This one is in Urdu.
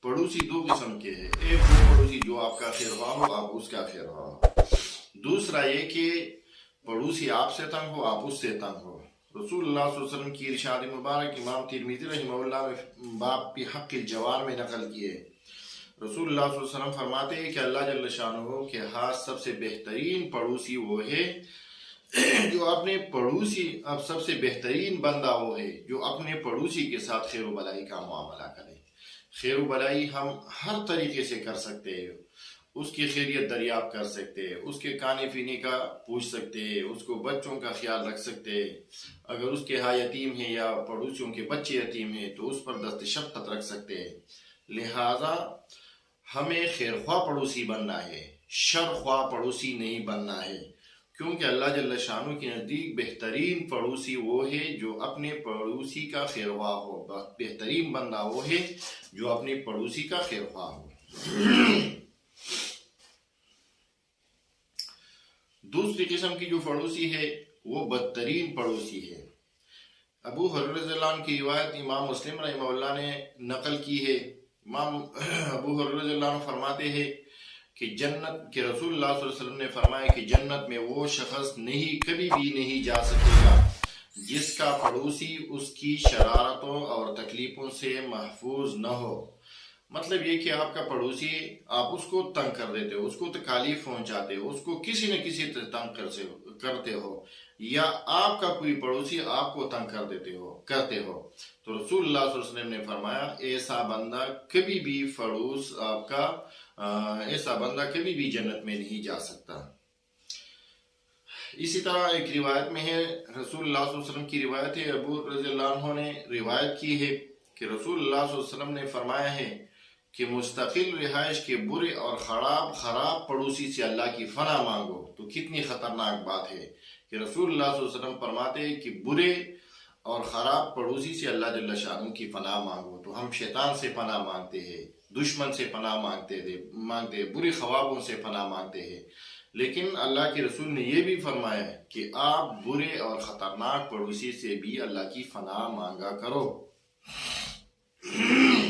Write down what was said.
پڑوسی دو قسم کے ہیں. ایک وہ پڑوسی جو آپ کا خیر خواہ ہو، آپ اس کا خیر خواہ ہو. دوسرا یہ کہ پڑوسی آپ سے تنگ ہو، آپ اس سے تنگ ہو. رسول اللہ صلی اللہ علیہ وسلم کی ارشاد مبارک امام ترمذی رحمہ اللہ نے باب پی حق الجوار میں نقل کیے. رسول اللہ صلی اللہ علیہ وسلم فرماتے ہیں کہ اللہ جل شانہ کے ہاتھ سب سے بہترین پڑوسی وہ ہے جو اپنے پڑوسی، اب سب سے بہترین بندہ وہ ہے جو اپنے پڑوسی کے ساتھ خیر و بلائی کا معاملہ کرے. خیر و بلائی ہم ہر طریقے سے کر سکتے ہیں. اس کی خیریت دریافت کر سکتے ہیں، اس کے کھانے پینے کا پوچھ سکتے ہیں، اس کو بچوں کا خیال رکھ سکتے ہیں. اگر اس کے ہاں یتیم ہیں یا پڑوسیوں کے بچے یتیم ہیں تو اس پر دست شفقت رکھ سکتے ہیں. لہذا ہمیں خیر خواہ پڑوسی بننا ہے، شر خواہ پڑوسی نہیں بننا ہے، کیونکہ اللہ جل شانہ کے نزدیک بہترین پڑوسی وہ ہے جو اپنے پڑوسی کا خیر خواہ ہو. بہترین بندہ وہ ہے جو اپنے پڑوسی کا خیر خواہ ہو. دوسری قسم کی جو پڑوسی ہے وہ بدترین پڑوسی ہے. ابو ہریرہ رضی اللہ عنہ کی روایت امام مسلم رحمہ اللہ نے نقل کی ہے. امام ابو ہریرہ رضی اللہ عنہ فرماتے ہیں کہ جنت کے رسول اللہ صلی اللہ علیہ وسلم نے فرمایا کہ جنت میں وہ شخص کبھی بھی نہیں جا سکے گا جس کا پڑوسی اس کی شرارتوں اور تکلیفوں سے محفوظ نہ ہو. مطلب یہ کہ آپ کا پڑوسی، آپ اس کو تنگ کر دیتے ہو، اس کو تکالیف پہنچاتے ہو، اس کو کسی نہ کسی طرح تنگ کرتے ہو، یا آپ کا کوئی پڑوسی آپ کو تنگ کرتے ہو تو رسول اللہ صلی اللہ علیہ وسلم نے فرمایا ایسا بندہ کبھی بھی ایسا بندہ کبھی بھی جنت میں نہیں جا سکتا. اسی طرح ایک روایت میں ہے، رسول اللہ صلی اللہ علیہ وسلم کی روایت ہے، ابو رضی اللہ عنہ نے روایت کی ہے کہ رسول اللہ صلی اللہ علیہ وسلم نے فرمایا ہے کہ مستقل رہائش کے برے اور خراب پڑوسی سے اللہ کی پناہ مانگو. تو کتنی خطرناک بات ہے کہ رسول اللہ صلی اللہ علیہ وسلم فرماتے ہیں کہ برے اور خراب پڑوسی سے اللہ جل شانہ کی پناہ مانگو. تو ہم شیطان سے پناہ مانگتے ہیں، دشمن سے پناہ مانگتے ہیں، بری خوابوں سے پناہ مانگتے ہیں. لیکن اللہ کے رسول نے یہ بھی فرمایا کہ آپ برے اور خطرناک پڑوسی سے بھی اللہ کی پناہ مانگا کرو.